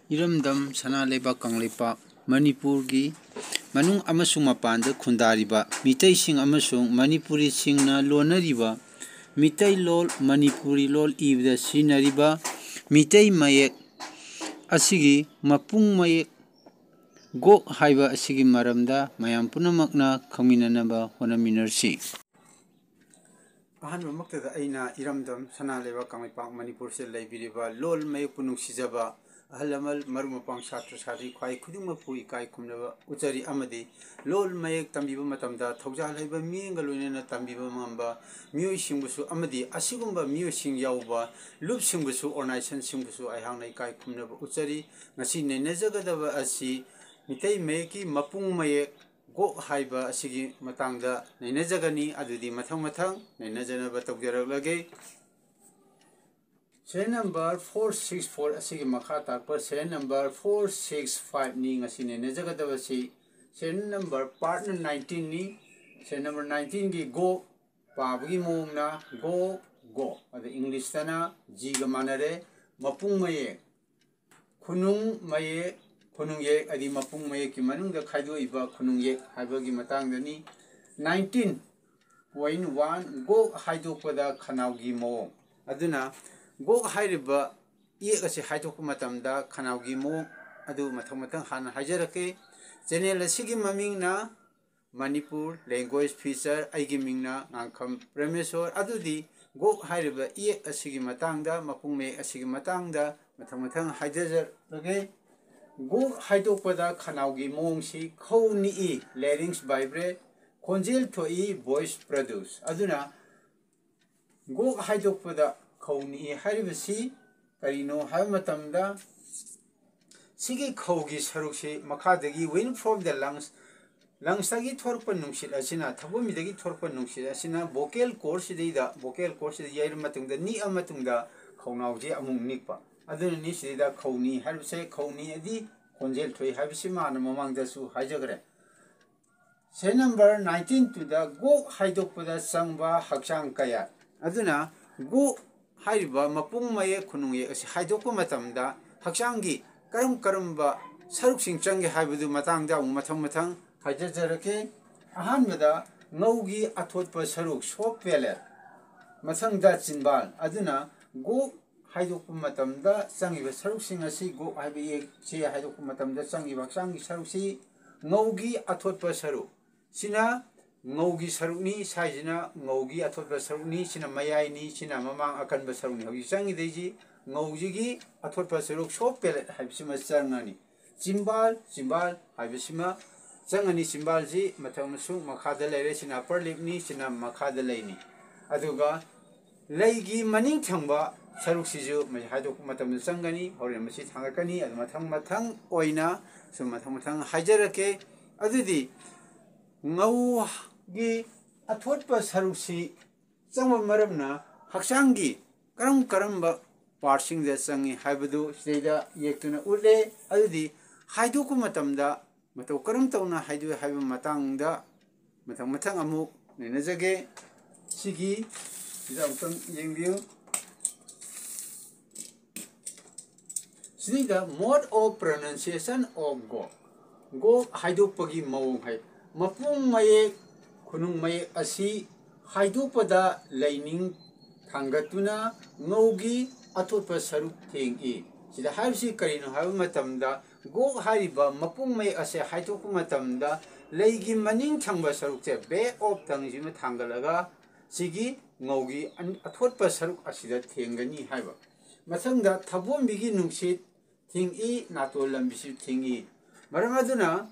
Iramdam Sana Leba Kanglipa Manipurgi Manung Amasung Mapanda Kundariba Mitay Sing Amasung Manipuri Singna Lonariba Mitay Lol Manipuri Lol Ibda Sinariba Mitay Mayek Asigi Mapung Mayek Go Haiba Asigi Maramda Mayampuna Makna Kaminanaba Honaminarsi Ahan Makta Aina Iramdam Sana Leba Kanglipa Manipur Se Laibiriba Lol Maypunung Sizaba Halamal Marumapang Satra Sari Kwai Kudumapu Kai Kumnava Utari Amadi Lol Mayak Tambiba Matamda Tauja Leba Mingaluna Tambiba Mamba Mu Singbusu Amadi Asigumba Mu Sing Yauba Loop Singbusu Ornation Singbusu Ihana Kai Kumnava Utari Nasi Nezagadava Asi Mitay Mayaki Mapung Mayak Go Haiba Asigi Matanga Nenezagani Adudi Matang Matang Nenezanaba Taujaragage Serial number 464 asigi makha takpa serial number 465 ni ngasine nejagadabasi serial number partner 19 ni serial number 19 gi go pabgi mongna go ade english tana ji ga manare mapung maye khunung ye adi mapung maye ki manung da khaido iba khunung ye haibagi matang dani 19.1 go haido pada khanau gi mo aduna Go Hiriba Yegasi Hydrocomatamda, Kanagimo, Adu Matamatan Han Hajarake, General Sigi Mamina, Manipur, language feature, Aigimina, Ankam Premissor, Adudi, Go Hiriba Ye Asigi Matanga, Mapume Asigi Matanga, Matamatan Hajarake, Go Hydropada Kanagi Mongsi, Ko Ni, larynx vibrate, Congeal to E, voice produce. Aduna Go Hydropada. Kauni Haribasi, Karino Hamatamda Sigi Kogi Saruksi, Makadagi, wind from the lungs Torpan Numshit Asina, Tabumidagi Torpan Numshit Asina, vocal course the vocal course the Yarmatung, Ni Amatunga, Konauji among Nipa. Other Nishida Koni, Haribse, Koni, Adi, Congeal to Habisima, and among the Su Hajagre. Say number 19 to the Go Haidopada Sangba Hakshang Kaya. Aduna, Go Haiba Mapung Maye Kunuye Haidoko Matamda Hakshangi Karamba Saruk Sing Changi Haibu Matanga Matam Hajajarake Ahamada Nogi Atotpa Saruk Shop Vele Matanga Zimbal Aduna Go Haidoko Matamda Sangi Saruk Sing Asi Go Habi Che Haidoko Matamda Sangi Baksangi Sarusi Nogi Atotpa Saru Sina Ngogi Saruni, Sajina, Ngogi Atotba Saruni, Sina Mayani, Sina Mamang Akan Basaruni, Hogisangi Deji, Ngogigi, Atotba Saruk, Shop Pellet, Habsima Sangani, Zimbal, Habsima, Zangani Simbalzi, Matamasu, Makadale, Sina Perlipni, Sina Makadaleni. Aduga, Legi Maning Tamba, Saruk Sizu, Mahadok Matam Sangani, or Masit Hangakani, and Matang Oina, so Matamatan Hajarake, Adudi. Ngau gi athotpa sarusi changma maramna haksangi karamba parsing da changi haibadu seida yektuna ule adudi haidoku matamda matau karam tauna haidu haiba matangda matang amu nenajage sigi idamtang yengbiu sida mode of pronunciation of go haidopagi maung hai Mapung Maye Kunung Maye Asi Haidupada Lining Tangatuna Nogi Atopa Saruk Ting E. Sida Habsi Karino Hamatamda Go Hariba Mapung Maye Ase Haidukumatamda Legi Maning Tangba Sarukte Bay of Tangzima Tangalaga Sigi Nogi and Atopa Saruk Asida Tangani Haiba. Matanga Tabon Bigi Nungsit Ting E Nato Lambisi Ting E. Maramaduna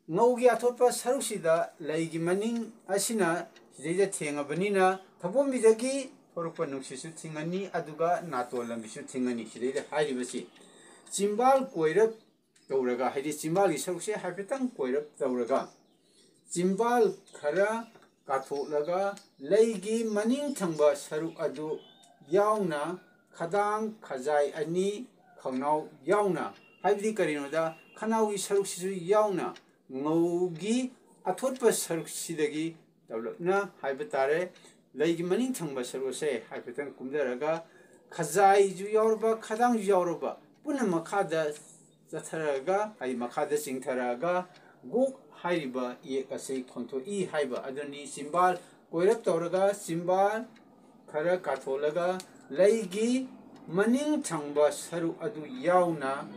Nogi Atopa Sarusida, Lagi Maning Asina, Zeda Tingabanina, Tabomidagi, Torpanuxu Tingani, Aduga, Nato Lambisu Tingani, Zeda Haidibasi. Zimbal Quairap Tauraga, Hadi Zimbali Sarusi, Hapitan Quairap Tauraga. Zimbal Kara, Katolaga, Lagi Maning Tamba Saru Adu, Yauna, Kadang, Kazai Ani, Kanau, Yauna, Haidi Karinoda, Kanawi Sarusi Yauna. Ngogi Atotpa Saruksidagi, Developna, Hypetare, Lagi Maning Tangba Saruse, Hypetan Kumdaraga, Kazai Yorba, Kadang Yorba, Punamakada ꯆꯠꯊꯔꯒ ꯑꯩ ꯃꯈꯥꯗ ꯆꯤꯡꯊꯔꯒ ꯒꯣꯛ ꯍꯥꯏꯔꯤꯕ ꯌꯦꯛ ꯑꯁꯤ ꯈꯣꯟꯊꯣꯛꯏ ꯍꯥꯏꯕ ꯑꯗꯨꯅꯤ ꯆꯤꯝꯕꯥꯜ ꯀꯣꯏꯔꯞ ꯇꯧꯔꯒ ꯆꯤꯝꯕꯥꯜ ꯈꯔ ꯀꯥꯊꯣꯛꯂꯒ ꯂꯩꯒꯤ ꯃꯅꯤꯡ ꯊꯪꯕ ꯁꯔꯨꯛ ꯑꯗꯨ ꯌꯥꯎꯅ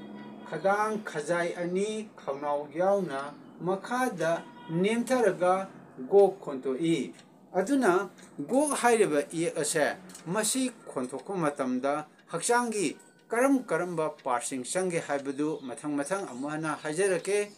ꯈꯗꯥꯡ ꯈꯖꯥꯏ ꯑꯅꯤ ꯈꯧꯅꯥꯎ ꯌꯥꯎꯅ ꯃꯈꯥꯗ ꯅꯦꯝꯊꯔꯒ ꯒꯣꯛ ꯈꯣꯟꯊꯣꯛꯏ ꯑꯗꯨꯅ ꯒꯣꯛ ꯍꯥꯏꯔꯤꯕ ꯌꯦꯛ ꯑꯁꯦ ꯃꯁꯤ ꯈꯣꯟꯊꯣꯛꯄ ꯃꯇꯝꯗ ꯍꯛꯆꯥꯡꯒꯤ ꯀꯔꯝꯕ ꯄꯥꯔꯠꯁꯤꯡ ꯆꯪꯒꯦ ꯍꯥꯏꯕꯗꯨ ꯃꯊꯪ ꯑꯃꯨꯛ ꯍꯟꯅ ꯍꯥꯏꯖꯔꯛꯀꯦ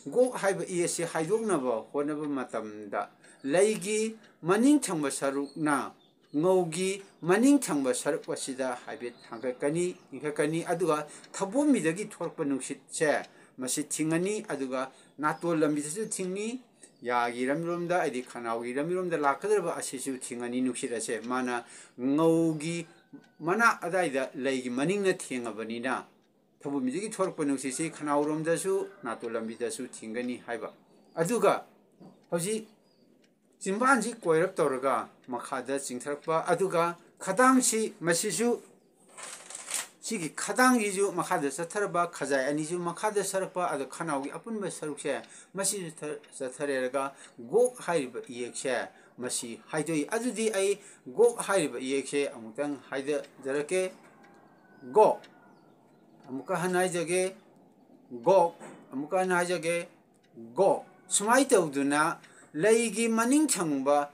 ꯒꯣꯛ ꯍꯥꯏꯕ ꯌꯦꯛ ꯑꯁꯤ ꯍꯥꯏꯗꯣꯛꯅꯕ ꯍꯣꯠꯅꯕ ꯃꯇꯝꯗ ꯂꯩꯒꯤ ꯃꯅꯤꯡ ꯊꯪꯕ ꯁꯔꯨꯛꯅ ꯉꯧꯒꯤ ꯃꯅꯤꯡ ꯊꯪꯕ ꯁꯔꯨꯛ ꯑꯁꯤꯗ ꯍꯥꯏꯐꯦꯠ ꯊꯥꯡꯒꯠꯀꯅꯤ ꯏꯟꯈꯠꯀꯅꯤ ꯑꯗꯨꯒ ꯊꯕꯣꯝꯕꯤꯗꯒꯤ ꯊꯣꯛꯂꯛꯄ ꯅꯨꯡꯁꯤꯠꯁꯦ ꯃꯁꯤ ꯊꯤꯡꯉꯅꯤ ꯑꯗꯨꯒ ꯅꯥꯇꯣꯟ ꯂꯝꯕꯤꯗꯁꯨ ꯊꯤꯡꯅꯤ ꯌꯥꯒꯤ ꯂꯝꯕꯤꯔꯣꯝꯗ ꯍꯥꯏꯗꯤ ꯈꯅꯥꯎꯒꯤ ꯂꯝꯕꯤꯔꯣꯝꯗ ꯂꯥꯛꯀꯗꯧꯔꯤꯕ ꯑꯁꯤꯁꯨ ꯊꯤꯡꯉꯅꯤ ꯅꯨꯡꯁꯤꯠ ꯑꯁꯦ ꯃꯥꯅ ꯉꯧꯒꯤ ꯃꯅꯥꯛ ꯑꯗꯥꯏꯗ ꯂꯩꯒꯤ ꯃꯅꯤꯡꯅ ꯊꯦꯡꯉꯕꯅꯤꯅ ꯊꯕꯣꯝꯕꯤꯗꯒꯤ ꯊꯣꯛꯂꯛꯄ ꯅꯨꯡꯁꯤꯠꯁꯤ ꯈꯅꯥꯎꯔꯣꯝꯗꯁꯨ ꯅꯥꯇꯣꯟ ꯂꯝꯕꯤꯗꯁꯨ ꯊꯤꯡꯒꯅꯤ ꯍꯥꯏꯕ ꯑꯗꯨꯒ ꯍꯧꯖꯤꯛ ꯆꯤꯝꯕꯥꯜꯁꯤ ꯀꯣꯏꯔꯞ ꯇꯧꯔꯒ ꯃꯈꯥꯗ ꯆꯤꯡꯊꯔꯛꯄ ꯑꯗꯨꯒ ꯈꯗꯥꯡꯁꯤ ꯃꯁꯤꯁꯨ ꯁꯤꯒꯤ ꯈꯗꯥꯡꯒꯤꯁꯨ ꯃꯈꯥꯗ ꯆꯠꯊꯔꯕ ꯈꯖꯥꯏ ꯑꯅꯤꯁꯨ ꯃꯈꯥꯗ ꯁꯔꯛꯄ ꯑꯗꯨ ꯈꯅꯥꯎꯒꯤ ꯑꯄꯨꯟꯕ ꯁꯔꯨꯛꯁꯦ ꯃꯁꯤꯁꯨ ꯆꯠꯊꯔꯦꯔꯒ ꯒꯣꯛ ꯍꯥꯏꯔꯤꯕ ꯏꯌꯦꯛꯁꯦ ꯃꯁꯤ ꯍꯥꯏꯗꯣꯛꯏ ꯑꯗꯨꯗꯤ ꯑꯩ ꯒꯣꯛ ꯍꯥꯏꯔꯤꯕ ꯏꯌꯦꯛꯁꯦ ꯑꯃꯨꯛꯇꯪ ꯍꯥꯏꯖꯔꯛꯀꯦ ꯒꯣꯛ ꯑꯃꯨꯛꯀ ꯍꯟꯅ ꯍꯥꯏꯖꯒꯦ ꯒꯣꯛ ꯑꯃꯨꯛꯀ ꯍꯟꯅ ꯍꯥꯏꯖꯒꯦ ꯒꯣꯛ ꯁꯨꯃꯥꯏꯅ ꯇꯧꯗꯨꯅ ꯂꯩꯒꯤ ꯃꯅꯤꯡ ꯊꯪꯕ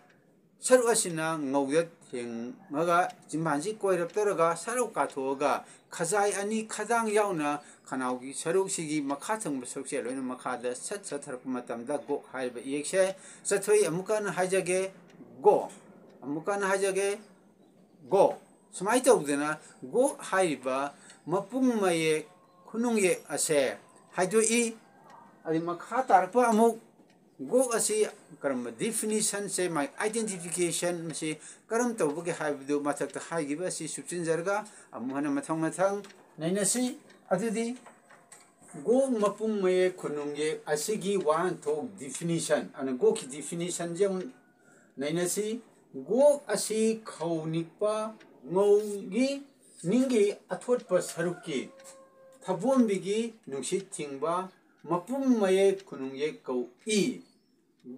ꯁꯔꯨꯛ ꯑꯁꯤꯅ ꯉꯧꯗ ꯊꯦꯡꯉꯒ ꯆꯤꯝꯕꯥꯜꯁꯤ ꯀꯣꯏꯔꯞ ꯇꯧꯔꯒ ꯁꯔꯨꯛ ꯀꯥꯊꯣꯛꯑꯒ ꯈꯖꯥꯏ ꯑꯅꯤ ꯈꯗꯥꯡ ꯌꯥꯎꯅ ꯈꯅꯥꯎꯒꯤ ꯁꯔꯨꯛꯁꯤꯒꯤ ꯃꯈꯥ ꯊꯪꯕ ꯁꯔꯨꯛꯁꯦ ꯂꯣꯏꯅ ꯃꯈꯥꯗ ꯆꯠꯊꯔꯛꯄ ꯃꯇꯝꯗ ꯒꯣꯛ ꯍꯥꯏꯔꯤꯕ ꯏꯌꯦꯛꯁꯦ ꯆꯠꯊꯣꯛꯏ ꯑꯃꯨꯛꯀ ꯍꯟꯅ ꯍꯥꯏꯖꯒꯦ ꯒꯣꯛ ꯑꯃꯨꯛꯀ ꯍꯟꯅ ꯍꯥꯏꯖꯒꯦ ꯒꯣꯛ ꯁꯨꯃꯥꯏꯅ ꯇꯧꯗꯅ ꯒꯣꯛ ꯍꯥꯏꯔꯤꯕ ꯃꯄꯨꯡ ꯃꯌꯦꯛ ꯈꯨꯅꯨꯡꯌꯦꯛ ꯑꯁꯦ ꯍꯥꯏꯗꯣꯛꯏ ꯑꯗꯩ ꯃꯈꯥ ꯇꯥꯔꯛꯄ ꯑꯃꯨꯛ ꯒꯣꯛ ꯑꯁꯤ ꯀꯔꯝꯕ ꯗꯤꯐꯤꯅꯤꯁꯟꯁꯦ ꯃꯥꯒꯤ ꯑꯥꯏꯗꯦꯟꯇꯤꯐꯤꯀꯦꯁꯟ ꯃꯁꯤ ꯀꯔꯝ ꯇꯧꯕꯒꯦ ꯍꯥꯏꯕꯗꯨ ꯃꯊꯛꯇ ꯍꯥꯏꯈꯤꯕ ꯑꯁꯤ ꯁꯨꯞꯆꯤꯟꯖꯔꯒ ꯑꯃꯨꯛ ꯍꯟꯅ ꯃꯊꯪ ꯅꯩꯅꯁꯤ ꯑꯗꯨꯗꯤ ꯒꯣꯛ ꯃꯄꯨꯡ ꯃꯌꯦꯛ ꯈꯨꯅꯨꯡꯌꯦꯛ ꯑꯁꯤꯒꯤ ꯋꯥꯍꯟꯊꯣꯛ ꯗꯤꯐꯤꯅꯤꯁꯟ ꯑꯗꯨꯅ ꯒꯣꯛꯀꯤ ꯗꯤꯐꯤꯅꯤꯁꯟꯁꯦ ꯑꯃꯨꯛ ꯅꯩꯅꯁꯤ ꯒꯣꯛ ꯑꯁꯤ ꯈꯧ ꯅꯤꯛꯄ ꯉꯧꯒꯤ ꯅꯤꯡꯒꯤ ꯑꯊꯣꯠꯄ ꯁꯔꯨꯛꯀꯤ ꯊꯕꯣꯝꯕꯤꯒꯤ ꯅꯨꯡꯁꯤꯠ ꯊꯤꯡꯕ ꯃꯄꯨꯡ ꯃꯌꯦꯛ ꯈꯨꯅꯨꯡꯌꯦꯛ ꯀꯧꯏ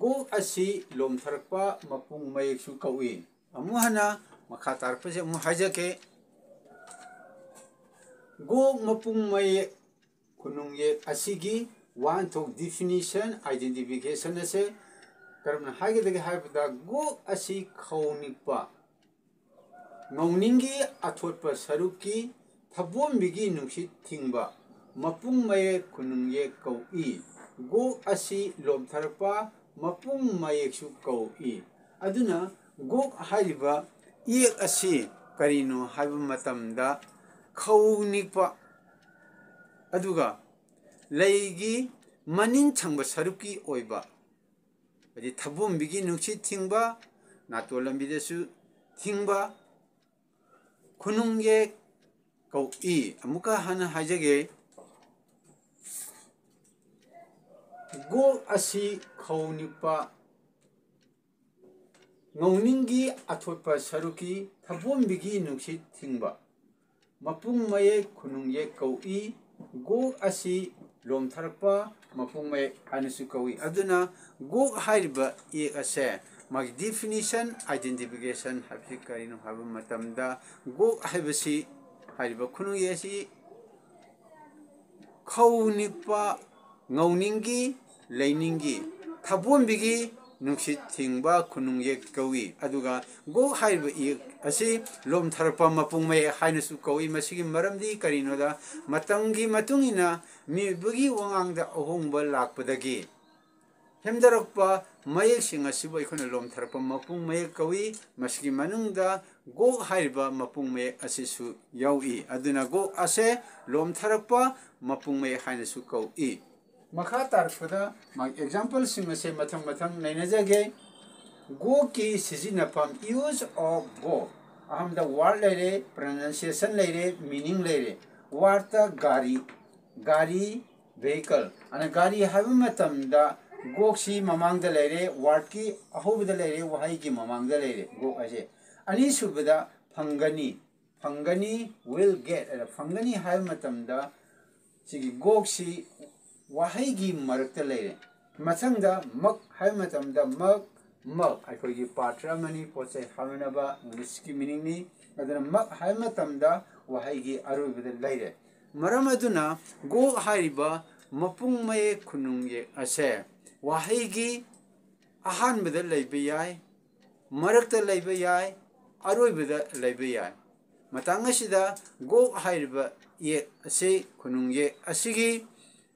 ꯒꯣꯛ ꯑꯁꯤ ꯂꯣꯝꯊꯔꯛꯄ ꯃꯄꯨꯡ ꯃꯌꯦꯛꯁꯨ ꯀꯧꯏ ꯑꯃꯨꯛ ꯍꯟꯅ ꯃꯈꯥ ꯇꯥꯔꯛꯄꯁꯦ ꯑꯃꯨꯛ ꯍꯥꯏꯖꯒꯦ ꯒꯣꯛ ꯃꯄꯨꯡ ꯃꯌꯦꯛ ꯈꯨꯅꯨꯡꯌꯦꯛ ꯑꯁꯤꯒꯤ ꯋꯥꯍꯟꯊꯣꯛ ꯗꯤꯐꯤꯅꯤꯁꯟ ꯑꯥꯏꯗꯦꯟꯇꯤꯐꯤꯀꯦꯁꯟ ꯑꯁꯦ ꯀꯔꯝꯅ ꯍꯥꯏꯒꯗꯒꯦ ꯍꯥꯏꯕꯗ ꯒꯣꯛ ꯑꯁꯤ ꯈꯧ ꯅꯤꯛꯄ ꯉꯧꯅꯤꯡꯒꯤ ꯑꯊꯣꯠꯄ ꯁꯔꯨꯛꯀꯤ ꯊꯕꯣꯝꯕꯤꯒꯤ ꯅꯨꯡꯁꯤꯠ ꯊꯤꯡꯕ ꯃꯄꯨꯡ ꯃꯌꯦꯛ ꯈꯨꯅꯨꯡꯌꯦꯛ ꯀꯧꯏ ꯒꯣꯛ ꯑꯁꯤ ꯂꯣꯝꯊꯔꯛꯄ ꯃꯄꯨꯡ ꯃꯌꯦꯛꯁꯨ ꯀꯧꯏ ꯑꯗꯨꯅ ꯒꯣꯛ ꯍꯥꯏꯔꯤꯕ ꯏꯌꯦꯛ ꯑꯁꯤ ꯀꯔꯤꯅꯣ ꯍꯥꯏꯕ ꯃꯇꯝꯗ ꯈꯧ ꯅꯤꯛꯄ ꯑꯗꯨꯒ ꯂꯩꯒꯤ ꯃꯅꯤꯡ ꯊꯪꯕ ꯁꯔꯨꯛꯀꯤ ꯑꯣꯏꯕ ꯍꯥꯏꯗꯤ ꯊꯕꯣꯝꯕꯤꯒꯤ ꯅꯨꯡꯁꯤꯠ ꯊꯤꯡꯕ ꯅꯥꯇꯣꯟ ꯂꯝꯕꯤꯗꯁꯨ ꯊꯤꯡꯕ ꯈꯨꯅꯨꯡꯌꯦꯛ ꯀꯧꯏ ꯑꯃꯨꯛꯀ ꯍꯟꯅ ꯍꯥꯏꯖꯒꯦ ꯒꯣꯛ ꯑꯁꯤ ꯈꯧ ꯅꯤꯛꯄ ꯉꯧꯅꯤꯡꯒꯤ ꯑꯊꯣꯠꯄ ꯁꯔꯨꯛꯀꯤ ꯊꯕꯣꯝꯕꯤꯒꯤ ꯅꯨꯡꯁꯤꯠ ꯊꯤꯡꯕ ꯃꯄꯨꯡ ꯃꯌꯦꯛ ꯈꯨꯅꯨꯡꯌꯦꯛ ꯀꯧꯏ ꯒꯣꯛ ꯑꯁꯤ ꯂꯣꯝꯊꯔꯛꯄ ꯃꯄꯨꯡ ꯃꯌꯦꯛ ꯍꯥꯏꯅꯁꯨ ꯀꯧꯏ ꯑꯗꯨꯅ ꯒꯣꯛ ꯍꯥꯏꯔꯤꯕ ꯏꯌꯦꯛ ꯑꯁꯦ ꯃꯥꯒꯤ ꯗꯤꯐꯤꯅꯤꯁꯟ ꯑꯥꯏꯗꯦꯟꯇꯤꯐꯤꯀꯦꯁꯟ ꯍꯥꯏꯕꯁꯤ ꯀꯔꯤꯅꯣ ꯍꯥꯏꯕ ꯃꯇꯝꯗ ꯒꯣꯛ ꯍꯥꯏꯕꯁꯤ ꯍꯥꯏꯔꯤꯕ ꯈꯨꯅꯨꯡꯌꯦꯛ ꯑꯁꯤ ꯈꯧ ꯅꯤꯛꯄ ꯉꯧꯅꯤꯡꯒꯤ ꯂꯩꯅꯤꯡꯒꯤ ꯊꯕꯣꯝꯕꯤꯒꯤ ꯅꯨꯡꯁꯤꯠ ꯊꯤꯡꯕ ꯈꯨꯅꯨꯡꯌꯦꯛ ꯀꯧꯏ ꯑꯗꯨꯒ ꯒꯣꯛ ꯍꯥꯏꯔꯤꯕ ꯏꯌꯦꯛ ꯑꯁꯤ ꯂꯣꯝꯊꯔꯛꯄ ꯃꯄꯨꯡ ꯃꯌꯦꯛ ꯍꯥꯏꯅꯁꯨ ꯀꯧꯏ ꯃꯁꯤꯒꯤ ꯃꯔꯝꯗꯤ ꯀꯔꯤꯅꯣꯗ ꯃꯇꯝꯒꯤ ꯃꯇꯨꯡ ꯏꯟꯅ ꯃꯤꯑꯣꯏꯕꯒꯤ ꯋꯥꯉꯥꯡꯗ ꯑꯍꯣꯡꯕ ꯂꯥꯛꯄꯗꯒꯤ ꯍꯦꯝꯗꯔꯛꯄ ꯃꯌꯦꯛꯁꯤꯡ ꯑꯁꯤꯕꯨ ꯑꯩꯈꯣꯏꯅ ꯂꯣꯝꯊꯔꯛꯄ ꯃꯄꯨꯡ ꯃꯌꯦꯛ ꯀꯧꯏ ꯃꯁꯤꯒꯤ ꯃꯅꯨꯡꯗ ꯒꯣꯛ ꯍꯥꯏꯔꯤꯕ ꯃꯄꯨꯡ ꯃꯌꯦꯛ ꯑꯁꯤꯁꯨ ꯌꯥꯎꯏ ꯑꯗꯨꯅ ꯒꯣꯛ ꯑꯁꯦ ꯂꯣꯝꯊꯔꯛꯄ ꯃꯄꯨꯡ ꯃꯌꯦꯛ ꯍꯥꯏꯅꯁꯨ ꯀꯧꯏ ꯃꯈꯥ ꯇꯥꯔꯛꯄꯗ ꯃꯥꯒꯤ ꯑꯦꯛꯖꯥꯝꯄꯜꯁꯤꯡ ꯑꯁꯦ ꯃꯊꯪ ꯅꯩꯅꯖꯒꯦ ꯒꯣꯛꯀꯤ ꯁꯤꯖꯤꯟꯅꯐꯝ ꯌꯨꯁ ꯑꯣꯐ ꯒꯣꯛ ꯑꯍꯥꯟꯕꯗ ꯋꯥꯔꯗ ꯂꯩꯔꯦ ꯄ꯭ꯔꯅꯟꯁꯤꯌꯦꯁꯟ ꯂꯩꯔꯦ ꯃꯤꯅꯤꯡ ꯂꯩꯔꯦ ꯋꯥꯔꯗꯇ ꯒꯥꯔꯤ ꯚꯦꯍꯤꯀꯜ ꯑꯗꯨꯅ ꯒꯥꯔꯤ ꯍꯥꯏꯕ ꯃꯇꯝꯗ ꯒꯣꯛꯁꯤ ꯃꯃꯥꯡꯗ ꯂꯩꯔꯦ ꯋꯥꯔꯗꯀꯤ ꯑꯍꯧꯕꯗ ꯂꯩꯔꯦ ꯋꯥꯍꯩꯒꯤ ꯃꯃꯥꯡꯗ ꯂꯩꯔꯦ ꯒꯣꯛ ꯑꯁꯦ ꯑꯅꯤꯁꯨꯕꯗ ꯐꯪꯒꯅꯤ ꯋꯤꯜ ꯒꯦꯠ ꯐꯪꯒꯅꯤ ꯍꯥꯏꯕ ꯃꯇꯝꯗ सिगी गोक सी वाहैगी मरक्ता लेरे मथंगदा मक हाय मतमदा मक अखोगी पात्र मनी पोसे हाननबा इंग्लिश की मीनिंग नी अदना मक हाय मतमदा वाहैगी अरुबदा लेरे मरम अदुना गोक हारिबा मपुंग मये खुनुंग ये असे वाहैगी अहानबदा लेबे याय मरक्ता लेबे याय अरुबदा लेबे याय मतंग असिदा गोक हारिबा ये असे खुनुंग ये असिगी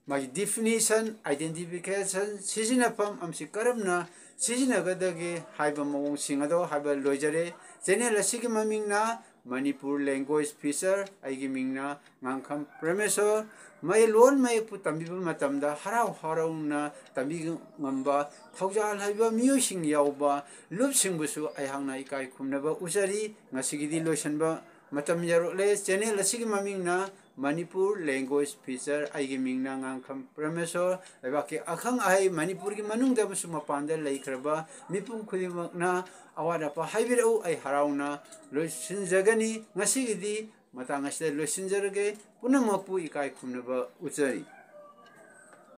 मागी डिफिनिशन आइडेंटिफिकेशन सिजिनफम अमसि करमना सिजिनगदगे हाइबा मवोंग सिंगदो हाइबा लोइजरे चैनल असिगी ममिंगना मणिपुर लैंग्वेज फीचर आइगी मिंगना ngankham Prameswar mai lon mai pu tambiba matamda harau harauna tambi ngamba thaujal haiba miyo sing yauba lup singbusu aihangna ikai khumnaba ujari ngasigidi loisanba matam yarole channel asigi mamingna Manipur language feature aigi mingna ngankham Prameswar lebaki akhang ai Manipur gi manung da busu mapanda leikraba mipum khudimakna awada pa haibirau ai harauna loisin jagani ngasigidi matang asida loisin jarage punamapu ikai khumnaba ujari